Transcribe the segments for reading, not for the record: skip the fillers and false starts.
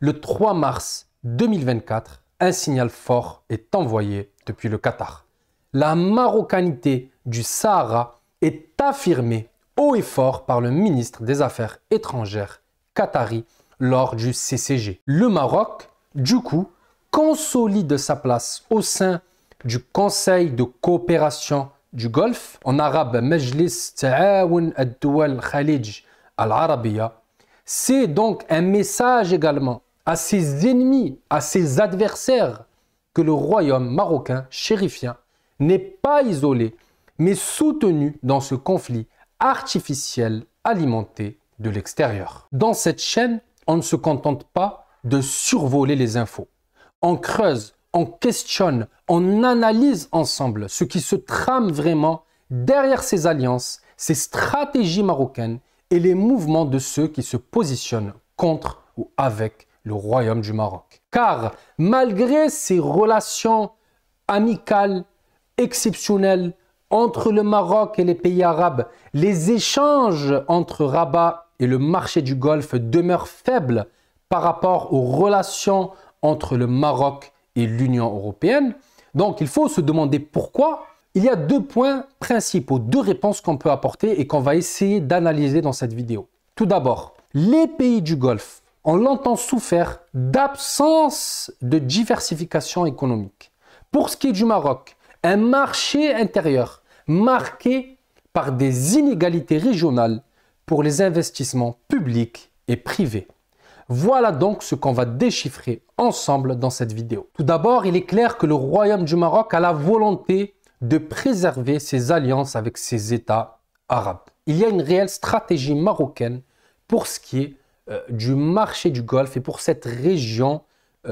Le 3 mars 2024, un signal fort est envoyé depuis le Qatar. La marocanité du Sahara est affirmée haut et fort par le ministre des Affaires étrangères qatari lors du CCG. Le Maroc, du coup, consolide sa place au sein du Conseil de coopération du Golfe, en arabe Majlis Ta'aoun ad-Dawal Khalij al-Arabiya. C'est donc un message également à ses ennemis, à ses adversaires, que le royaume marocain chérifien n'est pas isolé, mais soutenu dans ce conflit artificiel alimenté de l'extérieur. Dans cette chaîne, on ne se contente pas de survoler les infos. On creuse, on questionne, on analyse ensemble ce qui se trame vraiment derrière ces alliances, ces stratégies marocaines et les mouvements de ceux qui se positionnent contre ou avec le royaume du Maroc. Car malgré ces relations amicales, exceptionnelles entre le Maroc et les pays arabes, les échanges entre Rabat et le marché du Golfe demeurent faibles par rapport aux relations entre le Maroc et l'Union européenne. Donc il faut se demander pourquoi. Il y a deux points principaux, deux réponses qu'on peut apporter et qu'on va essayer d'analyser dans cette vidéo. Tout d'abord, les pays du Golfe ont longtemps souffert d'absence de diversification économique. Pour ce qui est du Maroc, un marché intérieur marqué par des inégalités régionales pour les investissements publics et privés. Voilà donc ce qu'on va déchiffrer ensemble dans cette vidéo. Tout d'abord, il est clair que le royaume du Maroc a la volonté de préserver ses alliances avec ses États arabes. Il y a une réelle stratégie marocaine pour ce qui est du marché du Golfe et pour cette région,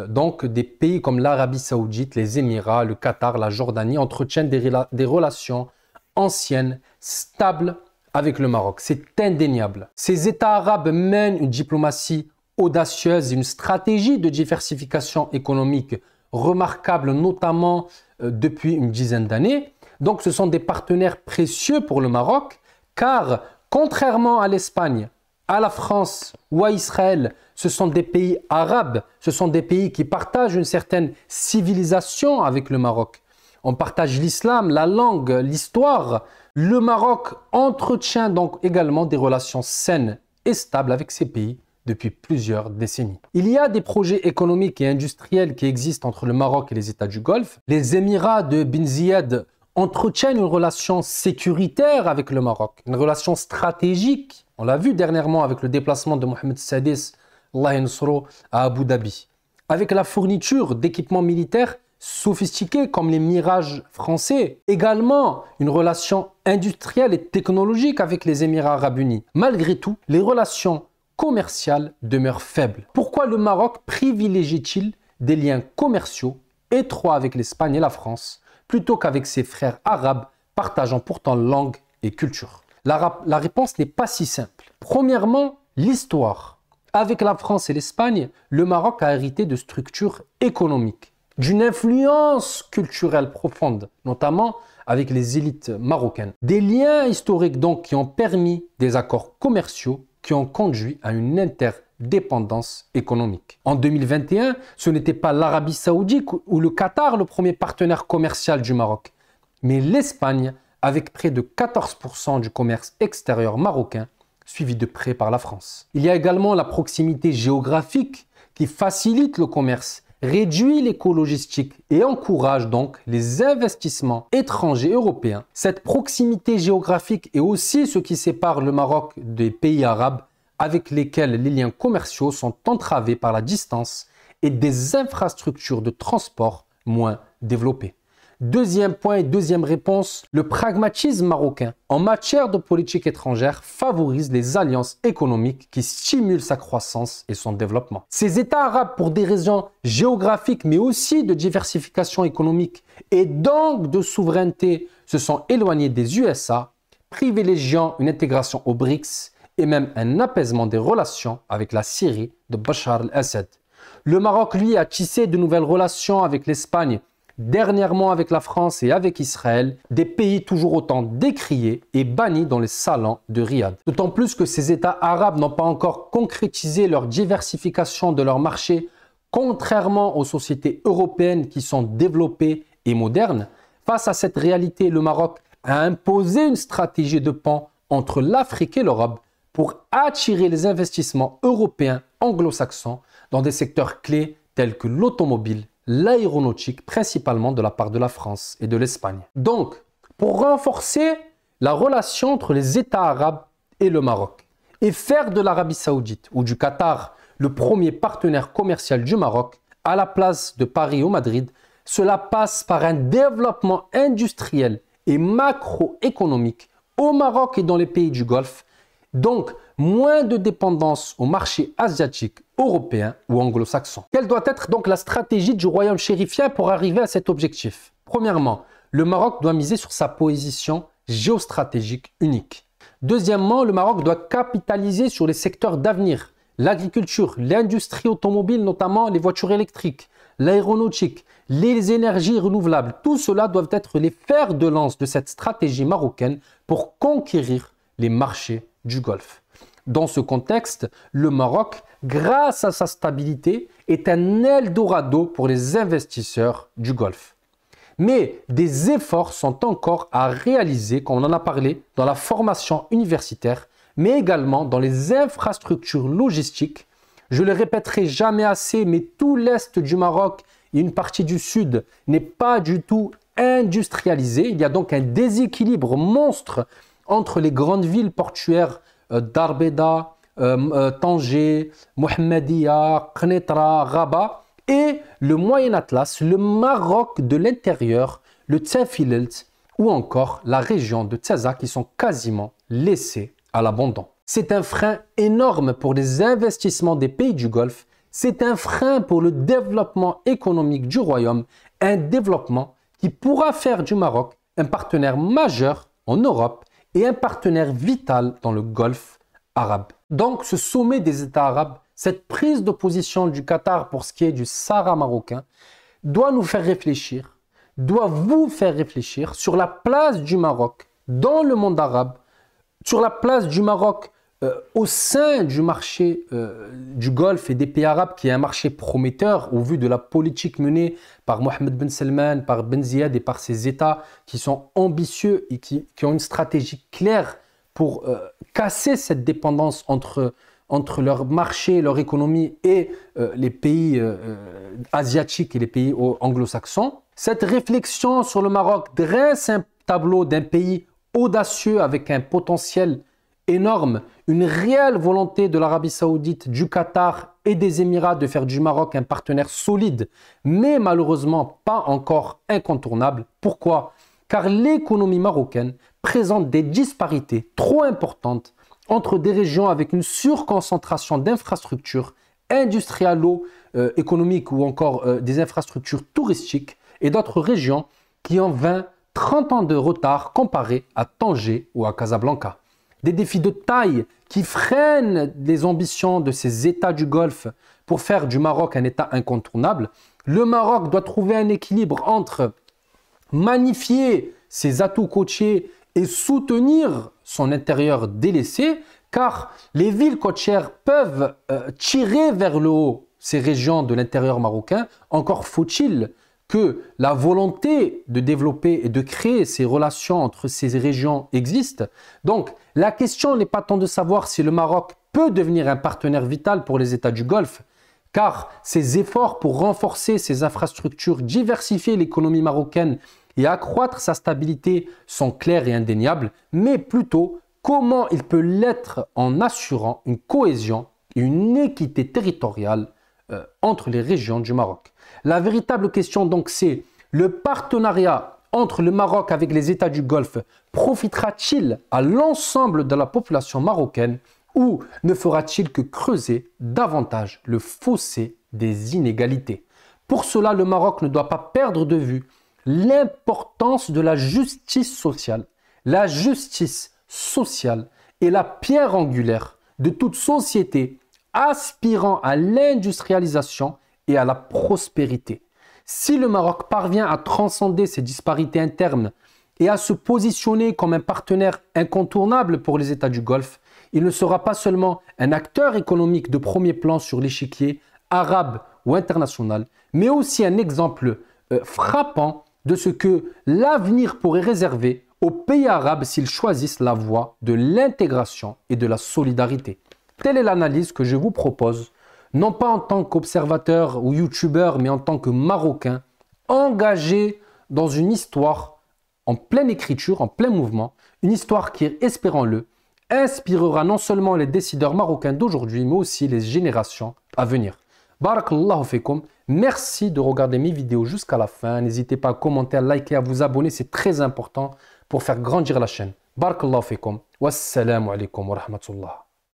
donc des pays comme l'Arabie Saoudite, les Émirats, le Qatar, la Jordanie entretiennent des relations anciennes, stables avec le Maroc. C'est indéniable. Ces États arabes mènent une diplomatie audacieuse et une stratégie de diversification économique remarquable, notamment depuis une dizaine d'années. Donc ce sont des partenaires précieux pour le Maroc, car contrairement à l'Espagne, à la France ou à Israël, ce sont des pays arabes, ce sont des pays qui partagent une certaine civilisation avec le Maroc. On partage l'islam, la langue, l'histoire. Le Maroc entretient donc également des relations saines et stables avec ces pays depuis plusieurs décennies. Il y a des projets économiques et industriels qui existent entre le Maroc et les États du Golfe. Les Émirats de Bin Ziyad entretiennent une relation sécuritaire avec le Maroc, une relation stratégique. On l'a vu dernièrement avec le déplacement de Mohamed Sadis, Allah Yansuro, à Abu Dhabi. Avec la fourniture d'équipements militaires sophistiqués comme les Mirages français. Également, une relation industrielle et technologique avec les Émirats arabes unis. Malgré tout, les relations commerciales demeurent faibles. Pourquoi le Maroc privilégie-t-il des liens commerciaux étroits avec l'Espagne et la France plutôt qu'avec ses frères arabes partageant pourtant langue et culture? La réponse n'est pas si simple. Premièrement, l'histoire. Avec la France et l'Espagne, le Maroc a hérité de structures économiques, d'une influence culturelle profonde, notamment avec les élites marocaines. Des liens historiques donc qui ont permis des accords commerciaux qui ont conduit à une interdépendance économique. En 2021, ce n'était pas l'Arabie Saoudite ou le Qatar le premier partenaire commercial du Maroc, mais l'Espagne avec près de 14% du commerce extérieur marocain, suivi de près par la France. Il y a également la proximité géographique qui facilite le commerce, réduit les coûts logistiques et encourage donc les investissements étrangers européens. Cette proximité géographique est aussi ce qui sépare le Maroc des pays arabes avec lesquels les liens commerciaux sont entravés par la distance et des infrastructures de transport moins développées. Deuxième point et deuxième réponse, le pragmatisme marocain en matière de politique étrangère favorise les alliances économiques qui stimulent sa croissance et son développement. Ces États arabes, pour des raisons géographiques mais aussi de diversification économique et donc de souveraineté, se sont éloignés des USA, privilégiant une intégration aux BRICS et même un apaisement des relations avec la Syrie de Bachar el-Assad. Le Maroc, lui, a tissé de nouvelles relations avec l'Espagne, dernièrement avec la France et avec Israël, des pays toujours autant décriés et bannis dans les salons de Riyad. D'autant plus que ces États arabes n'ont pas encore concrétisé leur diversification de leur marché, contrairement aux sociétés européennes qui sont développées et modernes. Face à cette réalité, le Maroc a imposé une stratégie de pont entre l'Afrique et l'Europe pour attirer les investissements européens anglo-saxons dans des secteurs clés tels que l'automobile, l'aéronautique, principalement de la part de la France et de l'Espagne. Donc, pour renforcer la relation entre les États arabes et le Maroc et faire de l'Arabie Saoudite ou du Qatar le premier partenaire commercial du Maroc à la place de Paris ou Madrid, cela passe par un développement industriel et macroéconomique au Maroc et dans les pays du Golfe, donc moins de dépendance au marché asiatique, européen ou anglo-saxon. Quelle doit être donc la stratégie du royaume chérifien pour arriver à cet objectif? Premièrement, le Maroc doit miser sur sa position géostratégique unique. Deuxièmement, le Maroc doit capitaliser sur les secteurs d'avenir, l'agriculture, l'industrie automobile, notamment les voitures électriques, l'aéronautique, les énergies renouvelables. Tout cela doivent être les fers de lance de cette stratégie marocaine pour conquérir les marchés du Golfe. Dans ce contexte, le Maroc, grâce à sa stabilité, est un Eldorado pour les investisseurs du Golfe. Mais des efforts sont encore à réaliser, comme on en a parlé, dans la formation universitaire, mais également dans les infrastructures logistiques. Je ne le répéterai jamais assez, mais tout l'est du Maroc et une partie du sud n'est pas du tout industrialisé. Il y a donc un déséquilibre monstre entre les grandes villes portuaires d'Arbeda, Tanger, Mohammedia, Knetra, Rabat et le Moyen Atlas, le Maroc de l'intérieur, le Tafilelt ou encore la région de Tsaza qui sont quasiment laissés à l'abandon. C'est un frein énorme pour les investissements des pays du Golfe. C'est un frein pour le développement économique du royaume, un développement qui pourra faire du Maroc un partenaire majeur en Europe et un partenaire vital dans le Golfe arabe. Donc ce sommet des États arabes, cette prise de position du Qatar pour ce qui est du Sahara marocain, doit nous faire réfléchir, doit vous faire réfléchir sur la place du Maroc dans le monde arabe, sur la place du Maroc au sein du marché du Golfe et des pays arabes, qui est un marché prometteur au vu de la politique menée par Mohammed Ben Salman, par Ben Ziyad et par ces États qui sont ambitieux et qui ont une stratégie claire pour casser cette dépendance entre leur marché, leur économie et les pays asiatiques et les pays anglo-saxons. Cette réflexion sur le Maroc dresse un tableau d'un pays audacieux avec un potentiel énorme, une réelle volonté de l'Arabie Saoudite, du Qatar et des Émirats de faire du Maroc un partenaire solide, mais malheureusement pas encore incontournable. Pourquoi? Car l'économie marocaine présente des disparités trop importantes entre des régions avec une surconcentration d'infrastructures industrialo-économiques ou encore des infrastructures touristiques et d'autres régions qui ont 20-30 ans de retard comparé à Tanger ou à Casablanca. Des défis de taille qui freinent les ambitions de ces États du Golfe pour faire du Maroc un État incontournable. Le Maroc doit trouver un équilibre entre magnifier ses atouts côtiers et soutenir son intérieur délaissé, car les villes côtières peuvent tirer vers le haut ces régions de l'intérieur marocain. Encore faut-il que la volonté de développer et de créer ces relations entre ces régions existe. Donc, la question n'est pas tant de savoir si le Maroc peut devenir un partenaire vital pour les États du Golfe, car ces efforts pour renforcer ses infrastructures, diversifier l'économie marocaine et accroître sa stabilité sont clairs et indéniables, mais plutôt comment il peut l'être en assurant une cohésion et une équité territoriale entre les régions du Maroc. La véritable question donc c'est: le partenariat entre le Maroc avec les États du Golfe profitera-t-il à l'ensemble de la population marocaine ou ne fera-t-il que creuser davantage le fossé des inégalités? Pour cela, le Maroc ne doit pas perdre de vue l'importance de la justice sociale. La justice sociale est la pierre angulaire de toute société aspirant à l'industrialisation et à la prospérité. Si le Maroc parvient à transcender ces disparités internes et à se positionner comme un partenaire incontournable pour les États du Golfe, il ne sera pas seulement un acteur économique de premier plan sur l'échiquier arabe ou international, mais aussi un exemple frappant de ce que l'avenir pourrait réserver aux pays arabes s'ils choisissent la voie de l'intégration et de la solidarité. Telle est l'analyse que je vous propose, non pas en tant qu'observateur ou youtubeur, mais en tant que Marocain, engagé dans une histoire en pleine écriture, en plein mouvement, une histoire qui, espérons-le, inspirera non seulement les décideurs marocains d'aujourd'hui, mais aussi les générations à venir. Barakallahu fikum. Merci de regarder mes vidéos jusqu'à la fin. N'hésitez pas à commenter, à liker, à vous abonner. C'est très important pour faire grandir la chaîne. Barakallahu fikum. Wassalamu alaikum wa rahmatullah.